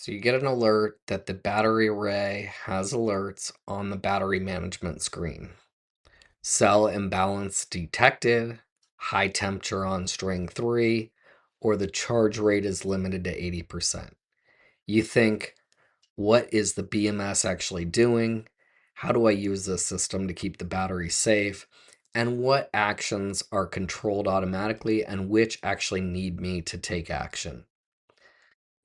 So you get an alert that the battery array has alerts on the battery management screen. Cell imbalance detected, high temperature on string 3, or the charge rate is limited to 80%. You think, what is the BMS actually doing? How do I use this system to keep the battery safe? And what actions are controlled automatically and which actually need me to take action?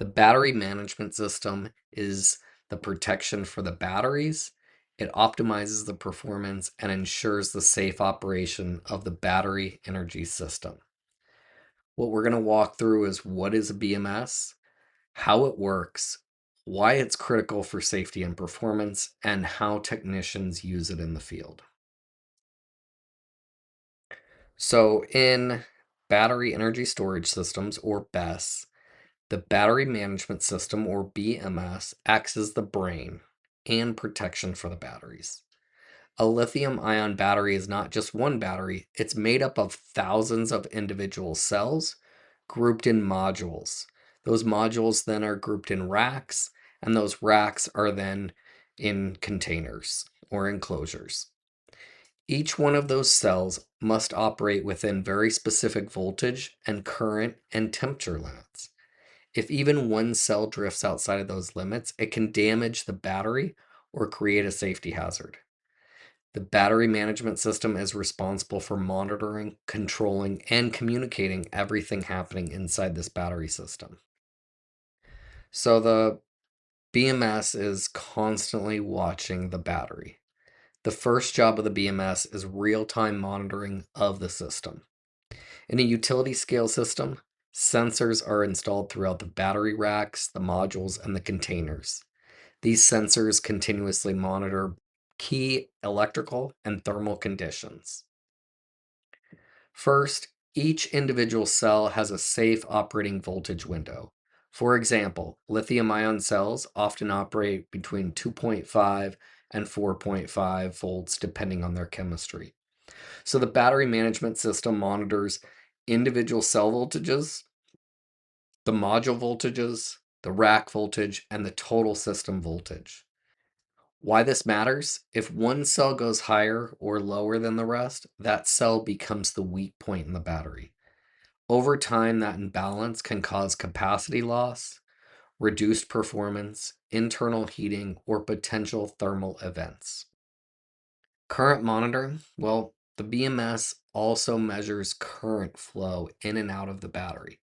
The battery management system is the protection for the batteries. It optimizes the performance and ensures the safe operation of the battery energy system. What we're going to walk through is what is a BMS, how it works, why it's critical for safety and performance, and how technicians use it in the field. So, in battery energy storage systems, or BESS, the battery management system, or BMS, acts as the brain and protection for the batteries. A lithium ion battery is not just one battery, it's made up of thousands of individual cells grouped in modules. Those modules then are grouped in racks, and those racks are then in containers or enclosures. Each one of those cells must operate within very specific voltage and current and temperature limits. If even one cell drifts outside of those limits, it can damage the battery or create a safety hazard. The battery management system is responsible for monitoring, controlling, and communicating everything happening inside this battery system. So the BMS is constantly watching the battery. The first job of the BMS is real-time monitoring of the system. In a utility scale system, sensors are installed throughout the battery racks, the modules, and the containers. These sensors continuously monitor key electrical and thermal conditions. First, each individual cell has a safe operating voltage window. For example, lithium ion cells often operate between 2.5 and 4.5 volts depending on their chemistry. So the battery management system monitors individual cell voltages, the module voltages, the rack voltage, and the total system voltage. Why this matters? If one cell goes higher or lower than the rest, that cell becomes the weak point in the battery. Over time, that imbalance can cause capacity loss, reduced performance, internal heating, or potential thermal events. Current monitoring, well, the BMS also measures current flow in and out of the battery.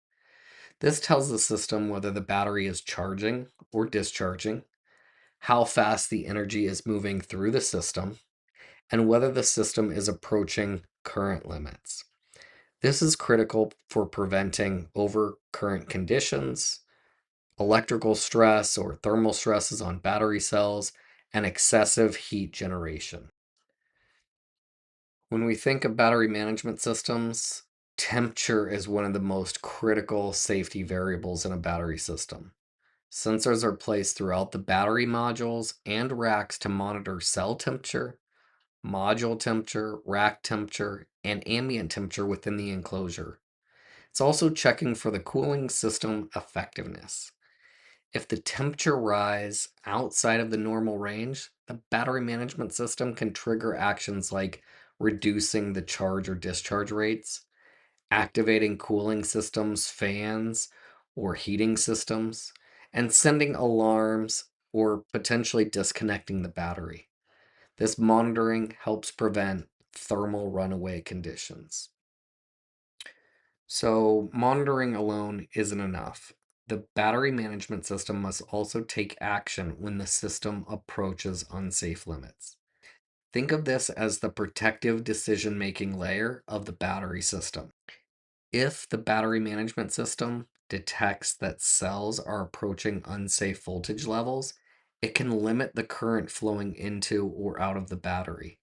This tells the system whether the battery is charging or discharging, how fast the energy is moving through the system, and whether the system is approaching current limits. This is critical for preventing overcurrent conditions, electrical stress or thermal stresses on battery cells, and excessive heat generation. When we think of battery management systems, temperature is one of the most critical safety variables in a battery system. Sensors are placed throughout the battery modules and racks to monitor cell temperature, module temperature, rack temperature, and ambient temperature within the enclosure. It's also checking for the cooling system effectiveness. If the temperature rise outside of the normal range, the battery management system can trigger actions like reducing the charge or discharge rates, activating cooling systems, fans, or heating systems, and sending alarms or potentially disconnecting the battery. This monitoring helps prevent thermal runaway conditions. So, monitoring alone isn't enough. The battery management system must also take action when the system approaches unsafe limits. Think of this as the protective decision making layer of the battery system. If the battery management system detects that cells are approaching unsafe voltage levels, it can limit the current flowing into or out of the battery.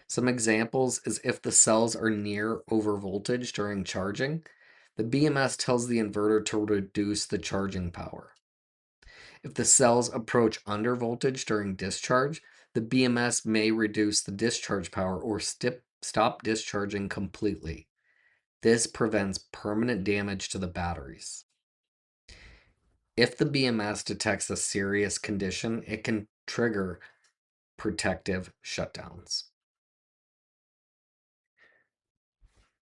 Some examples is if the cells are near overvoltage during charging, the BMS tells the inverter to reduce the charging power. If the cells approach under voltage during discharge, the BMS may reduce the discharge power or stop discharging completely. This prevents permanent damage to the batteries. If the BMS detects a serious condition, it can trigger protective shutdowns.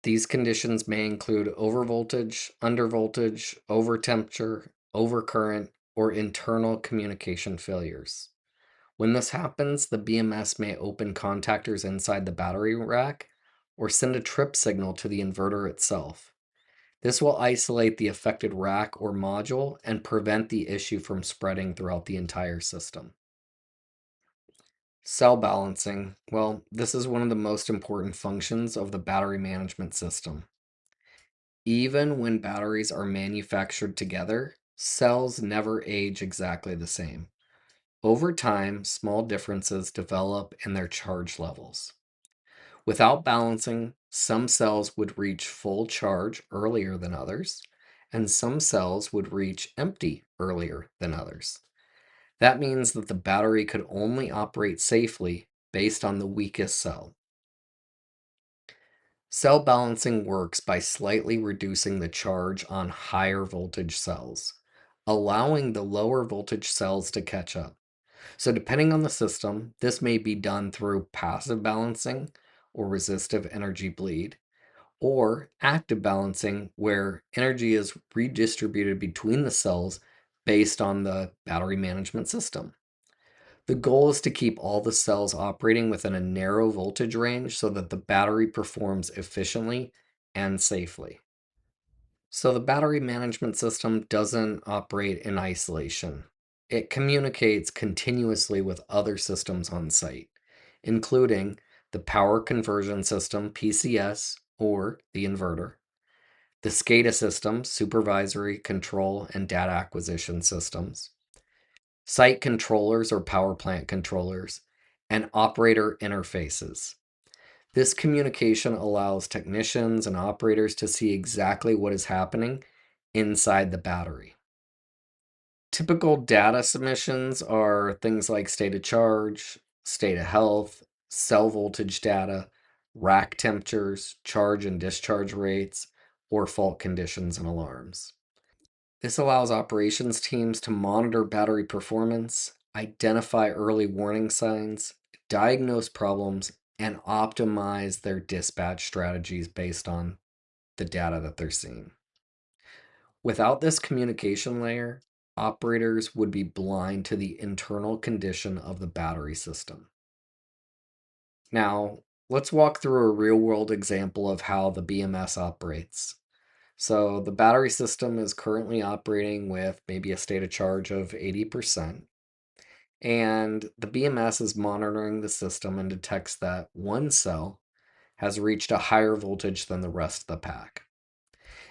These conditions may include overvoltage, undervoltage, overtemperature, overcurrent, or internal communication failures. When this happens, the BMS may open contactors inside the battery rack or send a trip signal to the inverter itself. This will isolate the affected rack or module and prevent the issue from spreading throughout the entire system. Cell balancing. Well, this is one of the most important functions of the battery management system. Even when batteries are manufactured together, cells never age exactly the same. Over time, small differences develop in their charge levels. Without balancing, some cells would reach full charge earlier than others, and some cells would reach empty earlier than others. That means that the battery could only operate safely based on the weakest cell. Cell balancing works by slightly reducing the charge on higher voltage cells, allowing the lower voltage cells to catch up. So, depending on the system, this may be done through passive balancing or resistive energy bleed, or active balancing, where energy is redistributed between the cells based on the battery management system. The goal is to keep all the cells operating within a narrow voltage range so that the battery performs efficiently and safely. So, the battery management system doesn't operate in isolation. It communicates continuously with other systems on site, including the power conversion system, PCS, or the inverter, the SCADA system, supervisory control and data acquisition systems, site controllers or power plant controllers, and operator interfaces. This communication allows technicians and operators to see exactly what is happening inside the battery. Typical data submissions are things like state of charge, state of health, cell voltage data, rack temperatures, charge and discharge rates, or fault conditions and alarms. This allows operations teams to monitor battery performance, identify early warning signs, diagnose problems, and optimize their dispatch strategies based on the data that they're seeing. Without this communication layer, operators would be blind to the internal condition of the battery system. Now, let's walk through a real world example of how the BMS operates. So, the battery system is currently operating with maybe a state of charge of 80%, and the BMS is monitoring the system and detects that one cell has reached a higher voltage than the rest of the pack.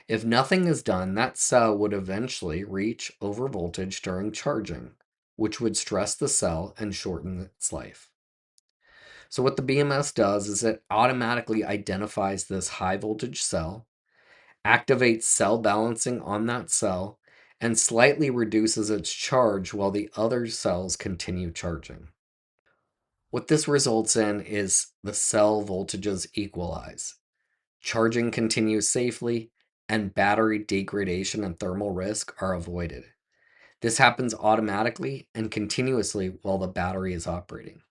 If nothing is done, that cell would eventually reach overvoltage during charging, which would stress the cell and shorten its life. So, what the BMS does is it automatically identifies this high voltage cell, activates cell balancing on that cell, and slightly reduces its charge while the other cells continue charging. What this results in is the cell voltages equalize. Charging continues safely, and battery degradation and thermal risk are avoided. This happens automatically and continuously while the battery is operating.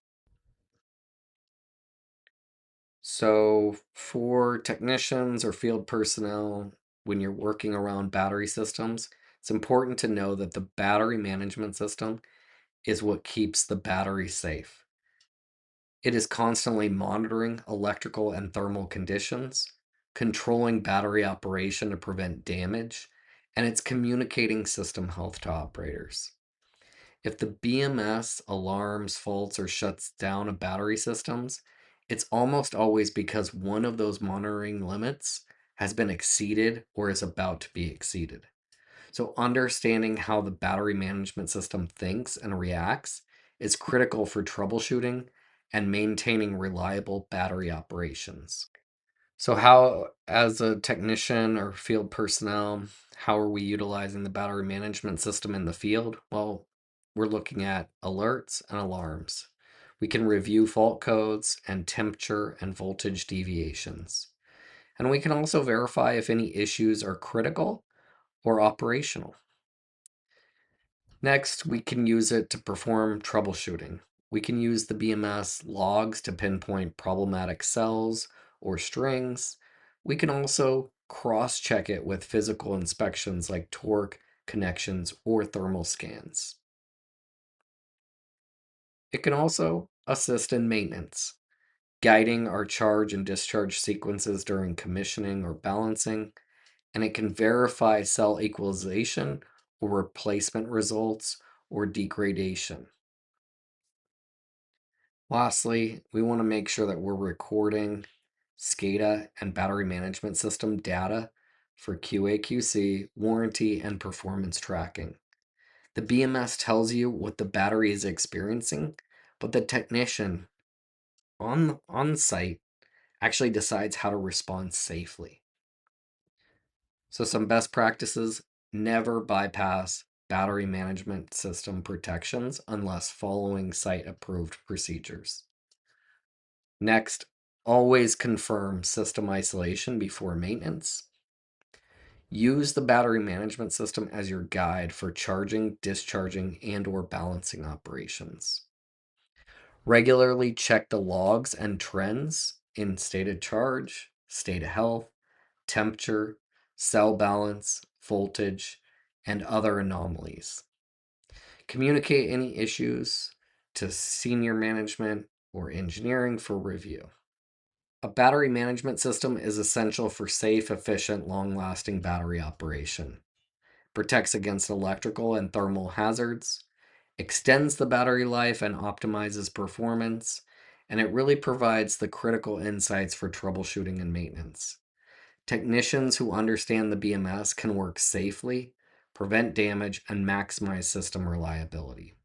So, for technicians or field personnel, when you're working around battery systems, it's important to know that the battery management system is what keeps the battery safe. It is constantly monitoring electrical and thermal conditions, controlling battery operation to prevent damage, and it's communicating system health to operators. If the BMS alarms, faults, or shuts down a battery systems, it's almost always because one of those monitoring limits has been exceeded or is about to be exceeded. So, understanding how the battery management system thinks and reacts is critical for troubleshooting and maintaining reliable battery operations. So, how, as a technician or field personnel, how are we utilizing the battery management system in the field? Well, we're looking at alerts and alarms. We can review fault codes and temperature and voltage deviations. And we can also verify if any issues are critical or operational. Next, we can use it to perform troubleshooting. We can use the BMS logs to pinpoint problematic cells or strings. We can also cross-check it with physical inspections like torque, connections, or thermal scans. It can also assist in maintenance, guiding our charge and discharge sequences during commissioning or balancing, and it can verify cell equalization or replacement results or degradation. Lastly, we want to make sure that we're recording SCADA and battery management system data for QA/QC, warranty, and performance tracking. The BMS tells you what the battery is experiencing, but the technician on site actually decides how to respond safely. So some best practices: never bypass battery management system protections unless following site approved procedures. Next, always confirm system isolation before maintenance. Use the battery management system as your guide for charging, discharging, and or balancing operations. Regularly check the logs and trends in state of charge, state of health, temperature, cell balance, voltage, and other anomalies. Communicate any issues to senior management or engineering for review. A battery management system is essential for safe, efficient, long-lasting battery operation. Protects against electrical and thermal hazards, extends the battery life and optimizes performance, and it really provides the critical insights for troubleshooting and maintenance. Technicians who understand the BMS can work safely, prevent damage, and maximize system reliability.